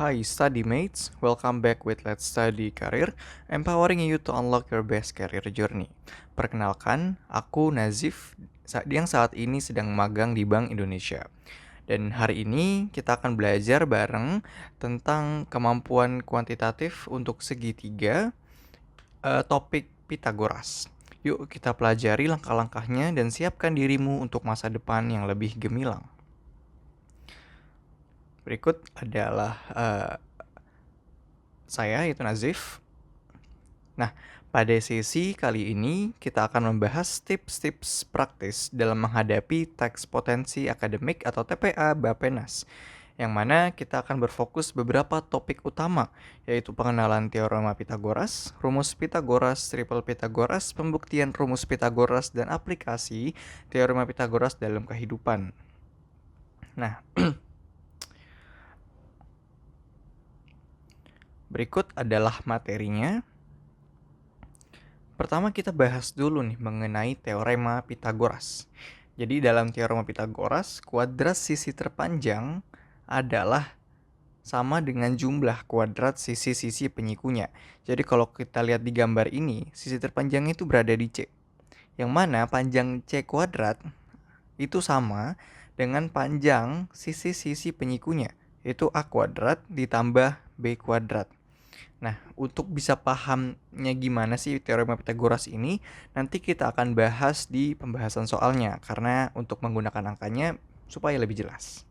Hi study mates, welcome back with Let's Study Career, empowering you to unlock your best career journey. Perkenalkan, aku Nazif yang saat ini sedang magang di Bank Indonesia. Dan hari ini kita akan belajar bareng tentang kemampuan kuantitatif untuk segitiga, topik Pitagoras. Yuk kita pelajari langkah-langkahnya dan siapkan dirimu untuk masa depan yang lebih gemilang. Berikut adalah saya, yaitu Nazif. Nah, pada sesi kali ini kita akan membahas tips-tips praktis dalam menghadapi teks potensi akademik atau TPA Bappenas, yang mana kita akan berfokus beberapa topik utama, yaitu pengenalan teorema Pitagoras, rumus Pitagoras, triple Pitagoras, pembuktian rumus Pitagoras, dan aplikasi teorema Pitagoras dalam kehidupan. Nah, berikut adalah materinya. Pertama kita bahas dulu nih mengenai teorema Pitagoras. Jadi dalam teorema Pitagoras, kuadrat sisi terpanjang adalah sama dengan jumlah kuadrat sisi-sisi penyikunya. Jadi kalau kita lihat di gambar ini, sisi terpanjang itu berada di C. Yang mana panjang C kuadrat itu sama dengan panjang sisi-sisi penyikunya, yaitu A kuadrat ditambah B kuadrat. Nah, untuk bisa pahamnya gimana sih teorema Pitagoras ini, nanti kita akan bahas di pembahasan soalnya, karena untuk menggunakan angkanya supaya lebih jelas.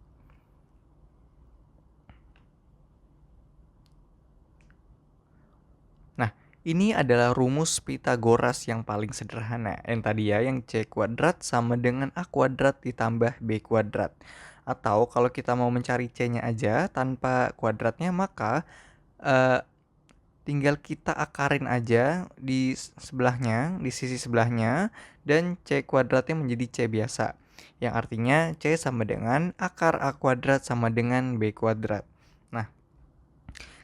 Nah, ini adalah rumus Pitagoras yang paling sederhana. Yang tadi ya, yang C kuadrat sama dengan A kuadrat ditambah B kuadrat. Atau kalau kita mau mencari C-nya aja tanpa kuadratnya, maka tinggal kita akarin aja di sebelahnya, di sisi sebelahnya, dan C kuadratnya menjadi C biasa. Yang artinya C sama dengan akar A kuadrat sama dengan B kuadrat. Nah,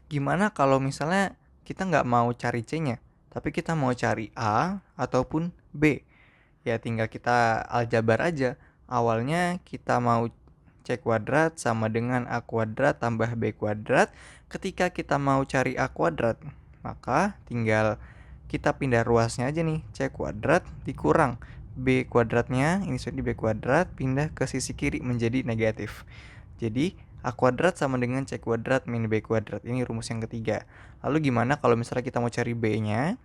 gimana kalau misalnya kita nggak mau cari C-nya, tapi kita mau cari A ataupun B? Ya tinggal kita aljabar aja. Awalnya kita mau C kuadrat sama dengan A kuadrat tambah B kuadrat. Ketika kita mau cari A kuadrat, maka tinggal kita pindah ruasnya aja nih. C kuadrat dikurang B kuadratnya, ini sudah di B kuadrat, pindah ke sisi kiri menjadi negatif. Jadi A kuadrat sama dengan C kuadrat min B kuadrat. Ini rumus yang ketiga. Lalu gimana kalau misalnya kita mau cari B-nya?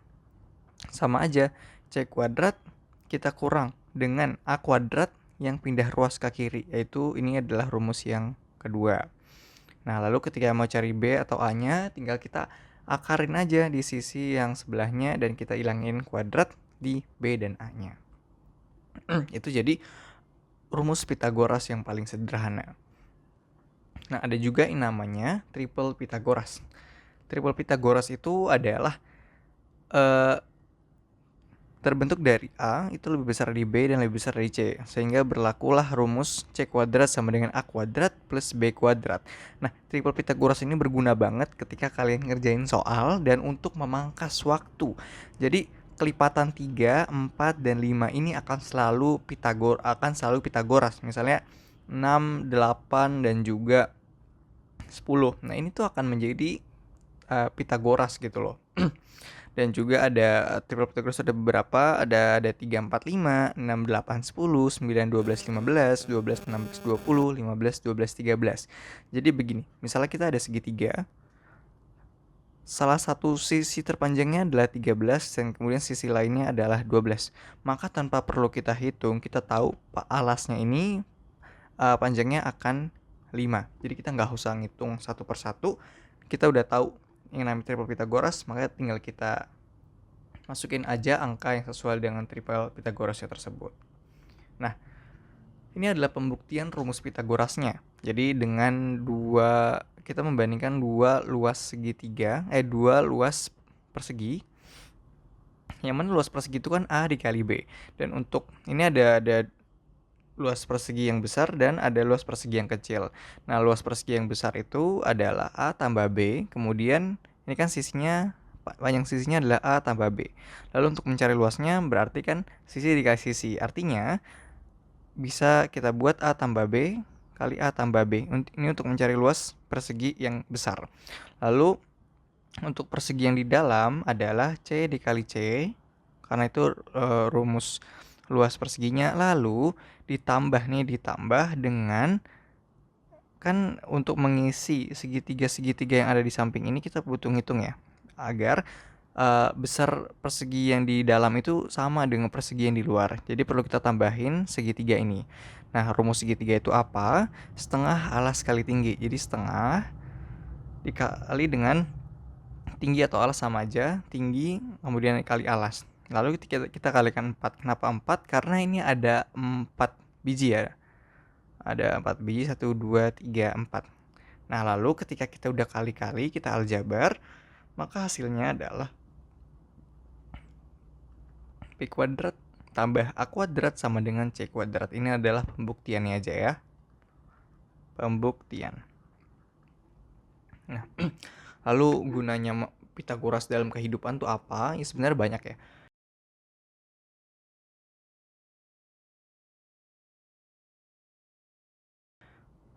Sama aja, C kuadrat kita kurang dengan A kuadrat yang pindah ruas ke kiri, yaitu ini adalah rumus yang kedua. Nah, lalu ketika mau cari B atau A-nya, tinggal kita akarin aja di sisi yang sebelahnya dan kita hilangin kuadrat di B dan A-nya. Itu jadi rumus Pitagoras yang paling sederhana. Nah, ada juga yang namanya triple Pitagoras. Triple Pitagoras itu adalah terbentuk dari A itu lebih besar dari B dan lebih besar dari C, sehingga berlakulah rumus C kuadrat sama dengan A kuadrat plus B kuadrat. Nah, triple Pitagoras ini berguna banget ketika kalian ngerjain soal dan untuk memangkas waktu. Jadi kelipatan 3, 4, dan 5 ini akan selalu Pitagoras. Misalnya 6, 8, dan juga 10. Nah, ini tuh akan menjadi Pitagoras gitu loh. Dan juga ada triple Pitagoras ada beberapa, ada 3, 4, 5, 6, 8, 10, 9, 12, 15, 12, 16, 20, 15, 12, 13. Jadi begini, misalnya kita ada segitiga, salah satu sisi terpanjangnya adalah 13 dan kemudian sisi lainnya adalah 12. Maka tanpa perlu kita hitung, kita tahu alasnya ini panjangnya akan 5. Jadi kita nggak usah ngitung satu persatu, kita udah tahu yang namanya triple Pitagoras, maka tinggal kita masukin aja angka yang sesuai dengan triple Pitagorasnya tersebut. Nah, ini adalah pembuktian rumus Pitagorasnya. Jadi dengan kita membandingkan dua luas persegi. Yang mana luas persegi itu kan A dikali B. Dan untuk ini ada luas persegi yang besar dan ada luas persegi yang kecil. Nah, luas persegi yang besar itu adalah A tambah B, kemudian ini kan panjang sisinya adalah A tambah B. Lalu untuk mencari luasnya berarti kan sisi dikali sisi. Artinya bisa kita buat A tambah B kali A tambah B. Ini untuk mencari luas persegi yang besar. Lalu untuk persegi yang di dalam adalah C dikali C, karena itu rumus luas perseginya. Lalu ditambah dengan, kan untuk mengisi segitiga-segitiga yang ada di samping ini kita butuh ngitung ya, agar besar persegi yang di dalam itu sama dengan persegi yang di luar. Jadi perlu kita tambahin segitiga ini. Nah, rumus segitiga itu apa? Setengah alas kali tinggi. Jadi setengah dikali dengan tinggi atau alas sama aja, tinggi kemudian kali alas. Lalu kita kalikan 4. Kenapa 4? Karena ini ada 4 biji ya. Ada 4 biji, 1, 2, 3, 4. Nah, lalu ketika kita udah kali-kali, kita aljabar, maka hasilnya adalah P kuadrat tambah A kuadrat sama dengan C kuadrat. Ini adalah pembuktiannya aja ya. Pembuktian. Nah, lalu gunanya Pitagoras dalam kehidupan tuh apa? Ya sebenarnya banyak ya.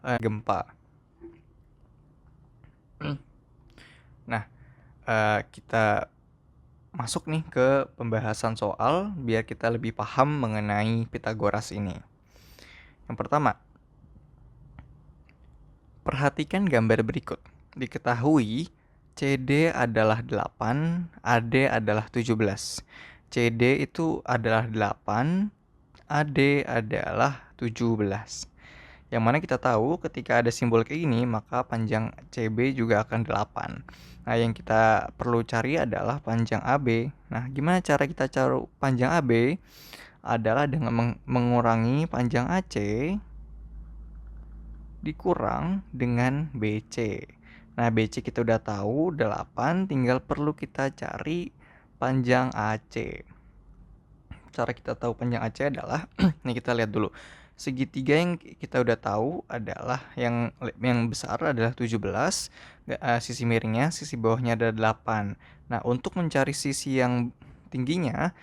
Gempa. Nah, kita masuk nih ke pembahasan soal biar kita lebih paham mengenai Pitagoras ini. Yang pertama, perhatikan gambar berikut. Diketahui CD adalah 8, AD adalah 17. CD itu adalah 8, AD adalah 17. Yang mana kita tahu ketika ada simbol kayak gini, maka panjang CB juga akan 8. Nah, yang kita perlu cari adalah panjang AB. Nah, gimana cara kita cari panjang AB? Adalah dengan mengurangi panjang AC dikurang dengan BC. Nah, BC kita udah tahu 8, tinggal perlu kita cari panjang AC. Cara kita tahu panjang AC adalah nih kita lihat dulu. Segitiga yang kita udah tahu adalah yang besar adalah 17, sisi miringnya, sisi bawahnya ada 8. Nah, untuk mencari sisi yang tingginya,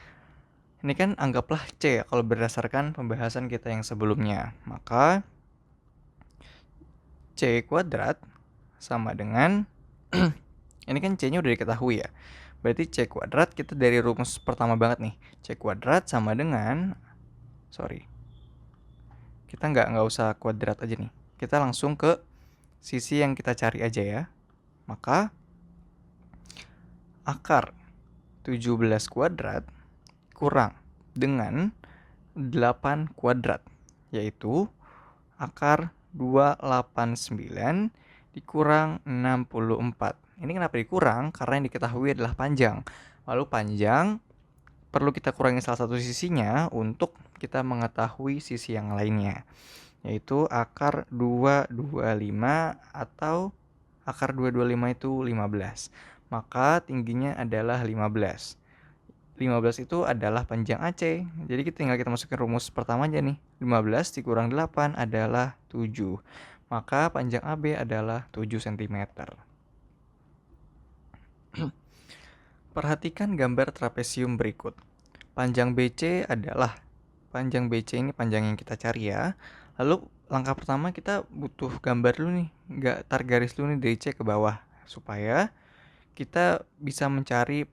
ini kan anggaplah C ya, kalau berdasarkan pembahasan kita yang sebelumnya. Maka C kuadrat sama dengan ini kan C-nya udah diketahui ya. Berarti C kuadrat kita dari rumus pertama banget nih. C kuadrat sama dengan kita nggak usah kuadrat aja nih. Kita langsung ke sisi yang kita cari aja ya. Maka akar 17 kuadrat kurang dengan 8 kuadrat, yaitu akar 289 dikurang 64. Ini kenapa dikurang? Karena yang diketahui adalah panjang. Lalu panjang perlu kita kurangi salah satu sisinya untuk kita mengetahui sisi yang lainnya, yaitu akar 225 atau akar 225 itu 15. Maka tingginya adalah 15. 15 itu adalah panjang AC. Jadi tinggal kita masukin rumus pertama aja nih. 15 dikurang 8 adalah 7. Maka panjang AB adalah 7 cm. Perhatikan gambar trapesium berikut. Panjang BC ini panjang yang kita cari ya. Lalu langkah pertama kita butuh gambar dulu nih, tar garis dulu nih dari C ke bawah, supaya kita bisa mencari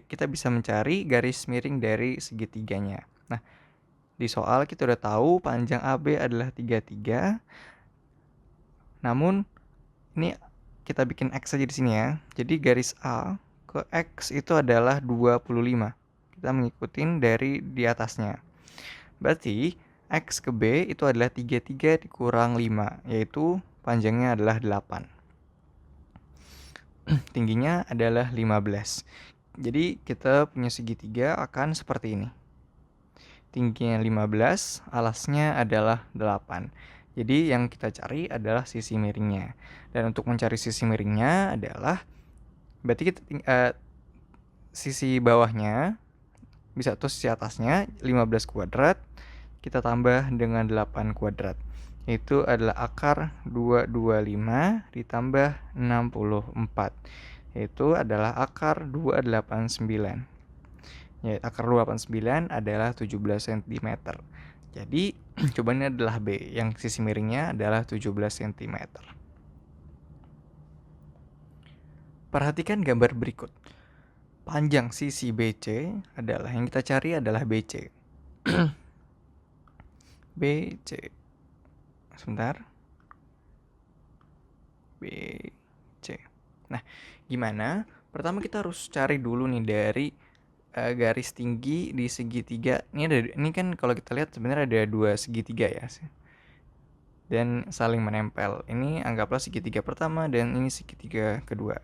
kita bisa mencari garis miring dari segitiganya. Nah, di soal kita udah tahu panjang AB adalah 33. Namun ini kita bikin X aja di sini ya. Jadi garis A ke X itu adalah 25. Kita mengikutin dari di atasnya. Berarti X ke B itu adalah 33 dikurang 5, yaitu panjangnya adalah 8. Tingginya adalah 15. Jadi kita punya segitiga akan seperti ini. Tingginya 15, alasnya adalah 8. Jadi yang kita cari adalah sisi miringnya. Dan untuk mencari sisi miringnya adalah berarti kita sisi bawahnya bisa tuh sisi atasnya 15 kuadrat kita tambah dengan 8 kuadrat. Itu adalah akar 225 ditambah 64. Itu adalah akar 289. Ya, akar 289 adalah 17 cm. Jadi Jawabannya adalah B, yang sisi miringnya adalah 17 cm. Perhatikan gambar berikut. Panjang sisi BC adalah, yang kita cari adalah BC. BC. Sebentar. BC. Nah, gimana? Pertama kita harus cari dulu nih dari garis tinggi di segitiga. Ini kan kalau kita lihat sebenarnya ada dua segitiga ya, dan saling menempel. Ini anggaplah segitiga pertama dan ini segitiga kedua.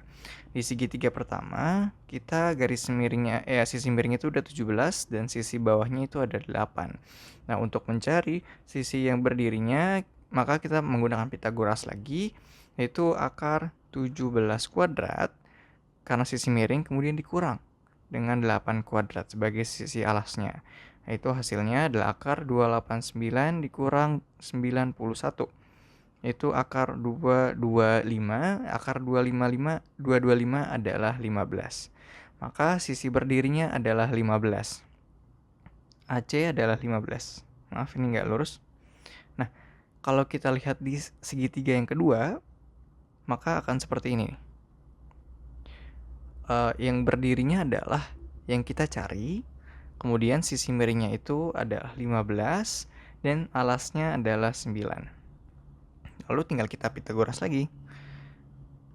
Di segitiga pertama, kita garis miringnya, sisi miring itu udah 17 dan sisi bawahnya itu ada 8. Nah, untuk mencari sisi yang berdirinya, maka kita menggunakan Pitagoras lagi, yaitu akar 17 kuadrat, karena sisi miring kemudian dikurang dengan 8 kuadrat sebagai sisi alasnya. Itu hasilnya adalah akar 289 dikurang 91. Itu akar 225, akar 225 adalah 15. Maka sisi berdirinya adalah 15. AC adalah 15. Maaf, ini nggak lurus. Nah, kalau kita lihat di segitiga yang kedua, maka akan seperti ini. Yang berdirinya adalah yang kita cari, kemudian sisi miringnya itu adalah 15 dan alasnya adalah 9. Lalu tinggal kita Pitagoras lagi.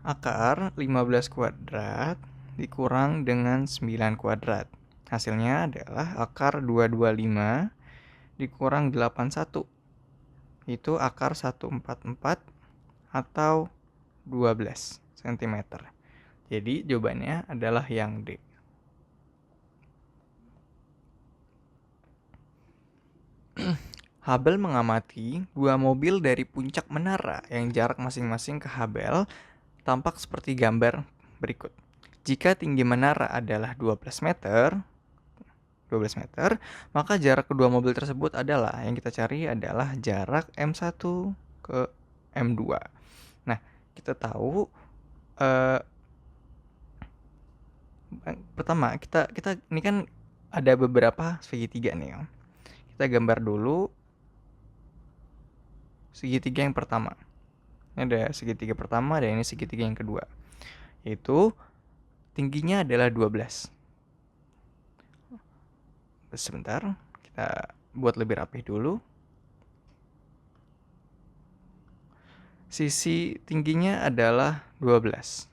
Akar 15 kuadrat dikurang dengan 9 kuadrat. Hasilnya adalah akar 225 dikurang 81. Itu akar 144 atau 12 cm. Jadi jawabannya adalah yang D. Hubble mengamati dua mobil dari puncak menara yang jarak masing-masing ke Hubble tampak seperti gambar berikut. Jika tinggi menara adalah 12 meter, maka jarak kedua mobil tersebut adalah, yang kita cari adalah jarak M1 ke M2. Nah, kita tahu pertama kita ini kan ada beberapa segitiga nih ya. Kita gambar dulu segitiga yang pertama. Ini ada segitiga pertama dan ini segitiga yang kedua. Yaitu tingginya adalah 12. Sebentar, kita buat lebih rapih dulu. Sisi tingginya adalah 12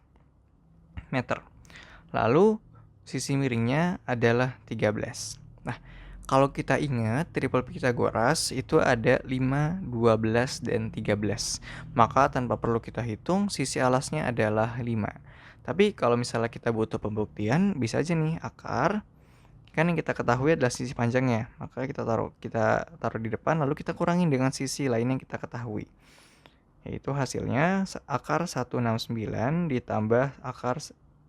meter. Lalu sisi miringnya adalah 13. Nah, kalau kita ingat triple Pitagoras itu ada 5, 12, dan 13. Maka tanpa perlu kita hitung, sisi alasnya adalah 5. Tapi kalau misalnya kita butuh pembuktian, bisa aja nih akar. Kan yang kita ketahui adalah sisi panjangnya. Maka kita taruh di depan, lalu kita kurangin dengan sisi lain yang kita ketahui. Yaitu hasilnya akar 169 ditambah akar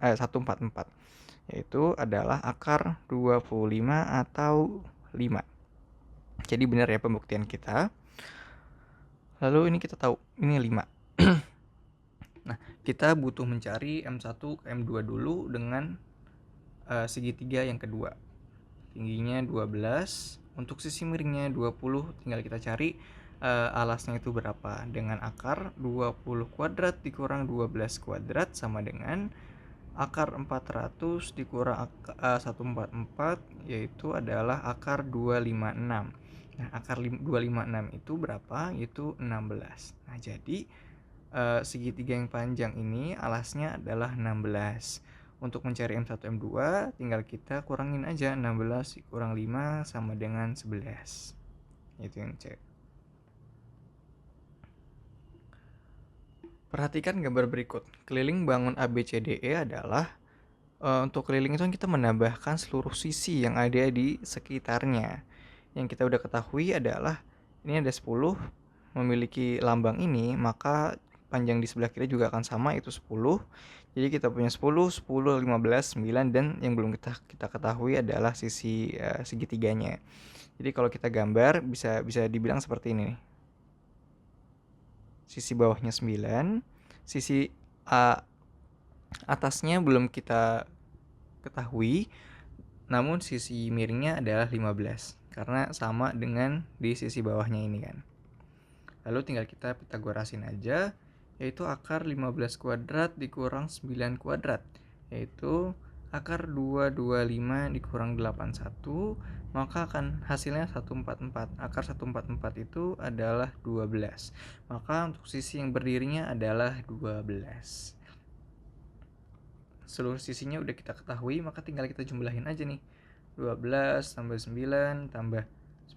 144. Yaitu adalah akar 25 atau 5. Jadi benar ya pembuktian kita. Lalu ini kita tahu, ini 5. Nah, kita butuh mencari M1 ke M2 dulu dengan segitiga yang kedua. Tingginya 12, untuk sisi miringnya 20, tinggal kita cari alasnya itu berapa. Dengan akar 20 kuadrat dikurang 12 kuadrat sama dengan akar 400 dikurang 144, yaitu adalah akar 256. Nah, akar 256 itu berapa? Itu 16. Nah, jadi segitiga yang panjang ini alasnya adalah 16. Untuk mencari M1 M2 tinggal kita kurangin aja, 16 kurang 5 sama dengan 11. Itu yang C. Perhatikan gambar berikut. Keliling bangun ABCDE adalah untuk keliling itu kita menambahkan seluruh sisi yang ada di sekitarnya. Yang kita udah ketahui adalah ini ada 10 memiliki lambang ini, maka panjang di sebelah kiri juga akan sama, itu 10. Jadi kita punya 10, 10, 15, 9, dan yang belum kita ketahui adalah sisi segitiganya. Jadi kalau kita gambar bisa dibilang seperti ini nih. Sisi bawahnya 9, sisi atasnya belum kita ketahui, namun sisi miringnya adalah 15. karena sama dengan di sisi bawahnya ini kan. Lalu tinggal kita Pitagorasin aja, yaitu akar 15 kuadrat dikurang 9 kuadrat, yaitu akar 225 dikurang 81, maka akan hasilnya 144. Akar 144 itu adalah 12. Maka untuk sisi yang berdirinya adalah 12. Seluruh sisinya udah kita ketahui, maka tinggal kita jumlahin aja nih. 12 tambah 9 tambah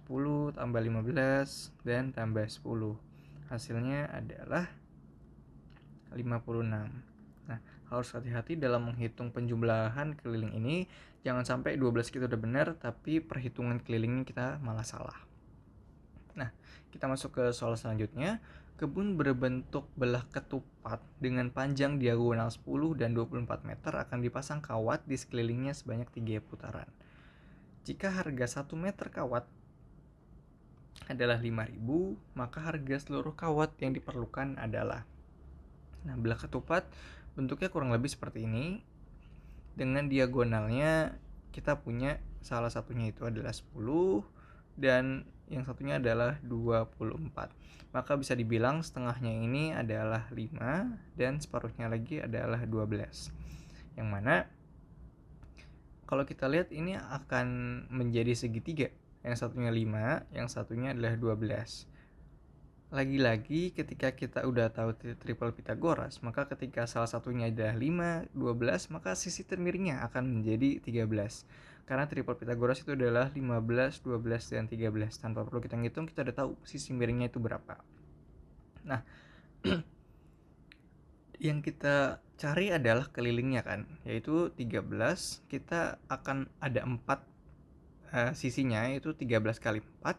10 tambah 15 dan tambah 10. Hasilnya adalah 56. Nah, harus hati-hati dalam menghitung penjumlahan keliling ini. Jangan sampai 12 kita udah benar, tapi perhitungan kelilingnya kita malah salah. Nah, kita masuk ke soal selanjutnya. Kebun berbentuk belah ketupat dengan panjang diagonal 10 dan 24 meter akan dipasang kawat di sekelilingnya sebanyak 3 putaran. Jika harga 1 meter kawat adalah 5.000, maka harga seluruh kawat yang diperlukan adalah. Nah, belah ketupat bentuknya kurang lebih seperti ini. Dengan diagonalnya kita punya salah satunya itu adalah 10 dan yang satunya adalah 24. Maka bisa dibilang setengahnya ini adalah 5 dan separuhnya lagi adalah 12. Yang mana kalau kita lihat ini akan menjadi segitiga. Yang satunya 5, yang satunya adalah 12. Lagi-lagi ketika kita udah tahu triple Pitagoras, maka ketika salah satunya adalah 5, 12, maka sisi termiringnya akan menjadi 13. Karena triple Pitagoras itu adalah 15, 12, dan 13. Tanpa perlu kita ngitung, kita udah tahu sisi miringnya itu berapa. Nah, yang kita cari adalah kelilingnya kan, yaitu 13. Kita akan ada 4 sisinya, yaitu 13 kali 4.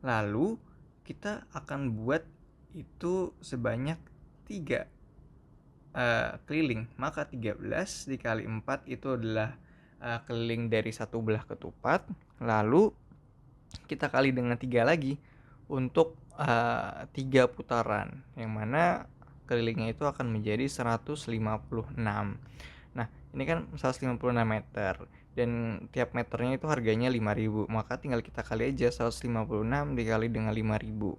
Lalu kita akan buat itu sebanyak 3 keliling. Maka 13 dikali 4 itu adalah keliling dari satu belah ketupat. Lalu kita kali dengan 3 lagi untuk 3 putaran, yang mana kelilingnya itu akan menjadi 156. Nah, ini kan 156 meter dan tiap meternya itu harganya 5.000. Maka tinggal kita kali aja 156 dikali dengan 5.000.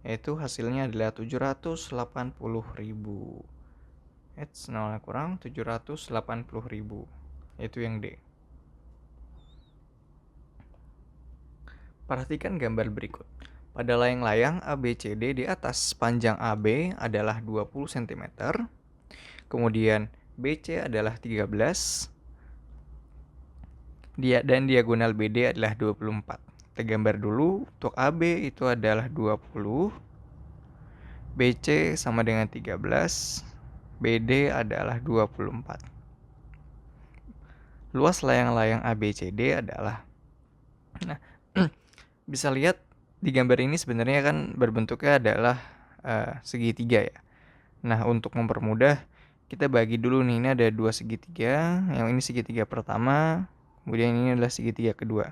Yaitu hasilnya adalah 780.000. Nolnya kurang 780.000. Itu yang D. Perhatikan gambar berikut. Pada layang-layang ABCD di atas, panjang AB adalah 20 cm. Kemudian BC adalah 13. Dan diagonal BD adalah 24. Kita gambar dulu. Untuk AB itu adalah 20. BC sama dengan 13. BD adalah 24. Luas layang-layang ABCD adalah. Nah, bisa lihat di gambar ini sebenarnya kan berbentuknya adalah segitiga ya. Nah, untuk mempermudah kita bagi dulu nih, ini ada 2 segitiga. Yang ini segitiga pertama, kemudian ini adalah segitiga kedua.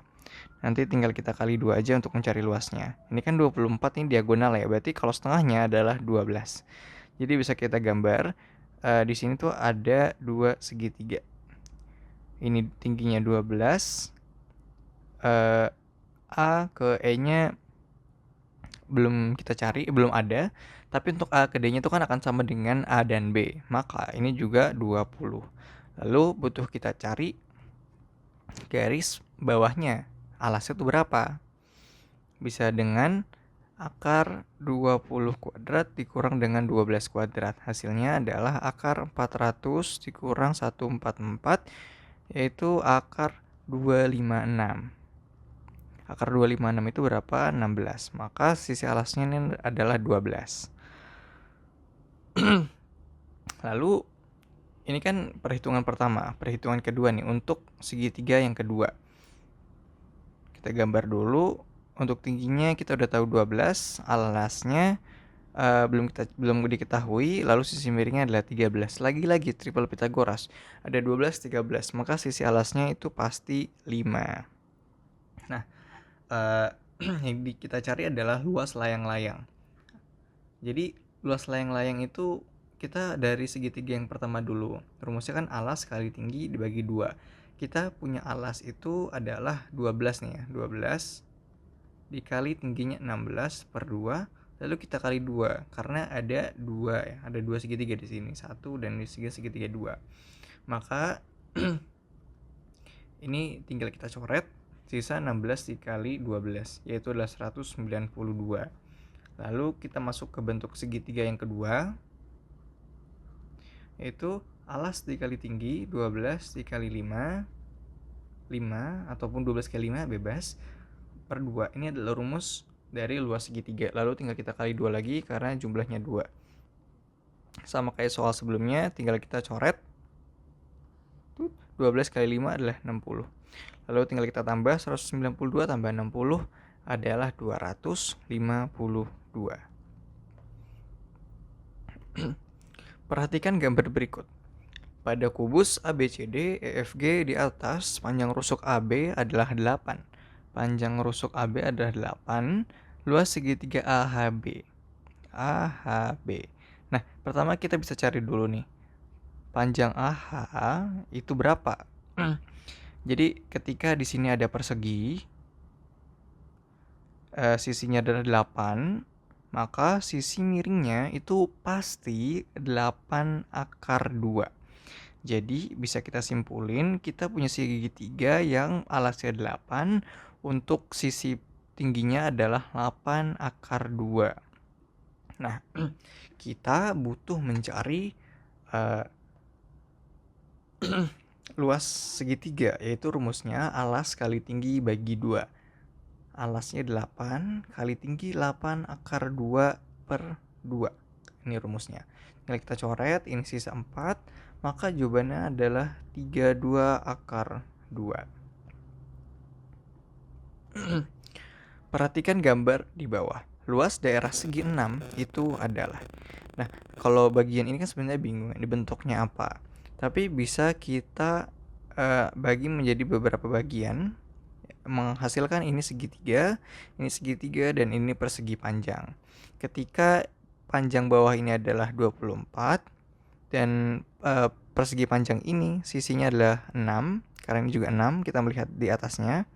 Nanti tinggal kita kali 2 aja untuk mencari luasnya. Ini kan 24, ini diagonal ya, berarti kalau setengahnya adalah 12. Jadi bisa kita gambar di sini tuh ada 2 segitiga. Ini tingginya 12. A ke E-nya belum kita cari, belum ada. Tapi untuk A ke D-nya itu kan akan sama dengan A dan B. Maka ini juga 20. Lalu butuh kita cari garis bawahnya. Alasnya itu berapa? Bisa dengan akar 20 kuadrat dikurang dengan 12 kuadrat. Hasilnya adalah akar 400 dikurang 144, yaitu akar 256. Akar 256 itu berapa? 16. Maka sisi alasnya ini adalah 12. Lalu ini kan perhitungan pertama. Perhitungan kedua nih untuk segitiga yang kedua. Kita gambar dulu. Untuk tingginya kita udah tahu 12. Alasnya belum diketahui. Lalu sisi miringnya adalah 13. Lagi-lagi triple Pitagoras. Ada 12, 13. Maka sisi alasnya itu pasti 5. Nah, yang kita cari adalah luas layang-layang. Jadi luas layang-layang itu kita dari segitiga yang pertama dulu. Rumusnya kan alas kali tinggi dibagi 2. Kita punya alas itu adalah 12 nih ya, 12. dikali tingginya 16 per 2, lalu kita kali 2 karena ada 2 ya, ada 2 segitiga di sini, 1 dan di segitiga 2. Maka ini tinggal kita coret, sisa 16 dikali 12 yaitu adalah 192. Lalu kita masuk ke bentuk segitiga yang kedua, yaitu alas dikali tinggi 12 dikali 5 ataupun 12 kali 5 bebas per 2. Ini adalah rumus dari luas segitiga. Lalu tinggal kita kali 2 lagi karena jumlahnya 2. Sama kayak soal sebelumnya, tinggal kita coret. 12 kali 5 adalah 60. Lalu tinggal kita tambah 192 tambah 60 adalah 252. Perhatikan gambar berikut. Pada kubus ABCD, EFG di atas, panjang rusuk AB adalah 8. Panjang rusuk AB adalah 8, luas segitiga AHB. Nah, pertama kita bisa cari dulu nih. Panjang AH itu berapa? Jadi ketika di sini ada persegi, sisinya adalah 8, maka sisi miringnya itu pasti 8 akar 2. Jadi bisa kita simpulin kita punya segitiga yang alasnya 8, untuk sisi tingginya adalah 8 akar 2. Nah, kita butuh mencari luas segitiga, yaitu rumusnya alas kali tinggi bagi 2. Alasnya 8 kali tinggi 8 akar 2 per 2. Ini rumusnya. Tinggal kita coret, ini sisa 4, maka jawabannya adalah 32 akar 2. Perhatikan gambar di bawah. Luas daerah segi 6 itu adalah. Nah, kalau bagian ini kan sebenarnya bingung, ini bentuknya apa. Tapi bisa kita bagi menjadi beberapa bagian, menghasilkan ini segitiga, dan ini persegi panjang. Ketika panjang bawah ini adalah 24 dan persegi panjang ini sisinya adalah 6, karena ini juga 6, kita melihat di atasnya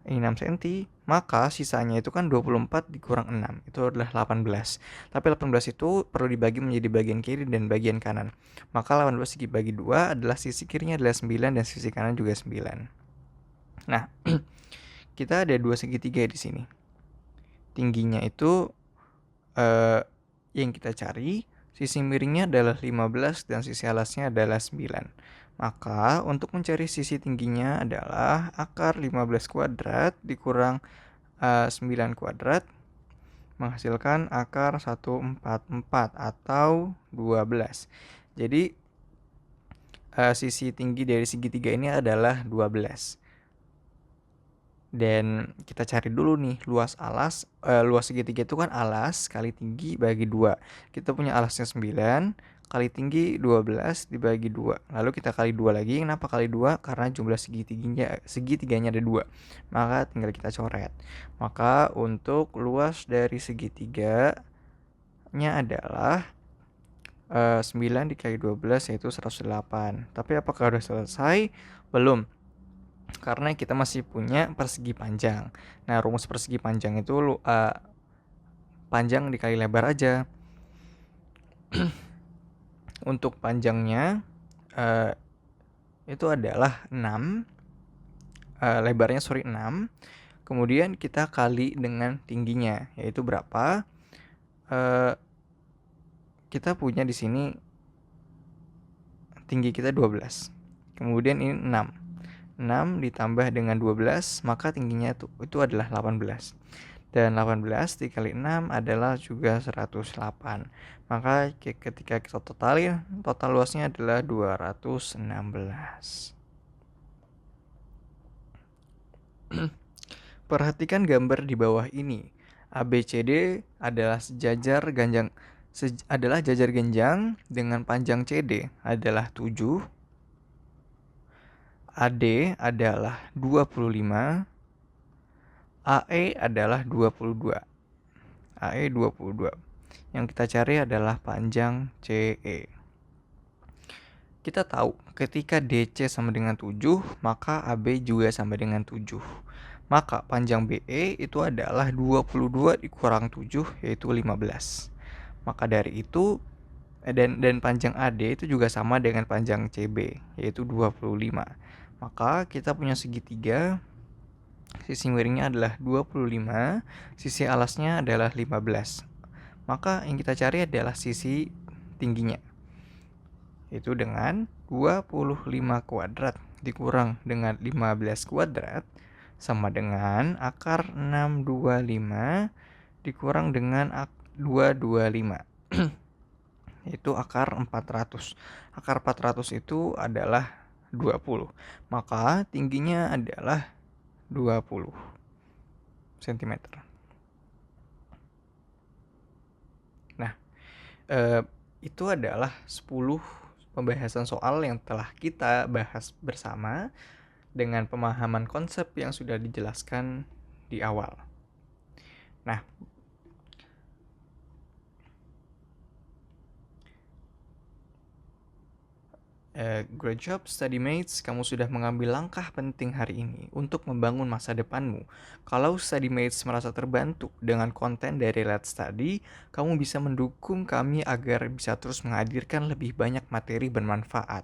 ini 6 cm, maka sisanya itu kan 24 dikurang 6, itu adalah 18. Tapi 18 itu perlu dibagi menjadi bagian kiri dan bagian kanan. Maka 18 dibagi 2 adalah sisi kirinya adalah 9 dan sisi kanan juga 9. Nah, kita ada 2 segitiga di sini. Tingginya itu yang kita cari, sisi miringnya adalah 15 dan sisi alasnya adalah 9. Maka untuk mencari sisi tingginya adalah akar 15 kuadrat dikurang 9 kuadrat menghasilkan akar 144 atau 12. Jadi sisi tinggi dari segitiga ini adalah 12. Dan kita cari dulu nih luas segitiga itu kan alas kali tinggi bagi 2. Kita punya alasnya 9 kali tinggi 12 dibagi 2. Lalu kita kali 2 lagi. Kenapa kali 2? Karena jumlah segitiganya ada 2. Maka tinggal kita coret. Maka untuk luas dari segitiganya adalah 9 dikali 12 yaitu 108. Tapi apakah sudah selesai? Belum. Karena kita masih punya persegi panjang. Nah, rumus persegi panjang itu panjang dikali lebar aja. Untuk panjangnya itu adalah 6, lebarnya 6. Kemudian kita kali dengan tingginya, yaitu berapa? Kita punya di sini tinggi kita 12. Kemudian ini 6. 6 ditambah dengan 12, maka tingginya itu adalah 18. Dan 18 dikali 6 adalah juga 108. Maka ketika kita totalin, total luasnya adalah 216. Perhatikan gambar di bawah ini. ABCD adalah jajar genjang dengan panjang CD adalah 7. AD adalah 25, AE adalah 22. AE 22. Yang kita cari adalah panjang CE. Kita tahu ketika DC sama dengan 7, maka AB juga sama dengan 7. Maka panjang BE itu adalah 22 dikurang 7 yaitu 15. Maka dari itu dan panjang AD itu juga sama dengan panjang CB yaitu 25. Maka kita punya segitiga, sisi miringnya adalah 25, sisi alasnya adalah 15. Maka yang kita cari adalah sisi tingginya, yaitu dengan 25 kuadrat dikurang dengan 15 kuadrat sama dengan akar 625 dikurang dengan 225 yaitu akar 400. Akar 400 itu adalah 20. Maka tingginya adalah 20 cm. Nah, itu adalah 10 pembahasan soal yang telah kita bahas bersama dengan pemahaman konsep yang sudah dijelaskan di awal. Nah, great job study mates, kamu sudah mengambil langkah penting hari ini untuk membangun masa depanmu. Kalau study mates merasa terbantu dengan konten dari Let's Study, kamu bisa mendukung kami agar bisa terus menghadirkan lebih banyak materi bermanfaat.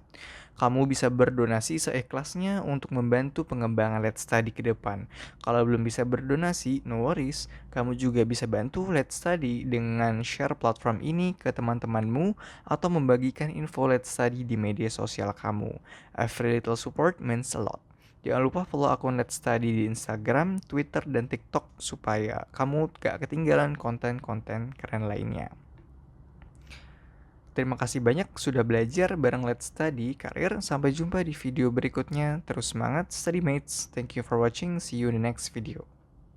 Kamu bisa berdonasi seikhlasnya untuk membantu pengembangan Let's Study ke depan. Kalau belum bisa berdonasi, no worries, kamu juga bisa bantu Let's Study dengan share platform ini ke teman-temanmu atau membagikan info Let's Study di media sosial kamu. Every little support means a lot. Jangan lupa follow akun Let's Study di Instagram, Twitter, dan TikTok supaya kamu gak ketinggalan konten-konten keren lainnya. Terima kasih banyak sudah belajar bareng Let's Study Karir. Sampai jumpa di video berikutnya. Terus semangat study mates. Thank you for watching. See you in the next video.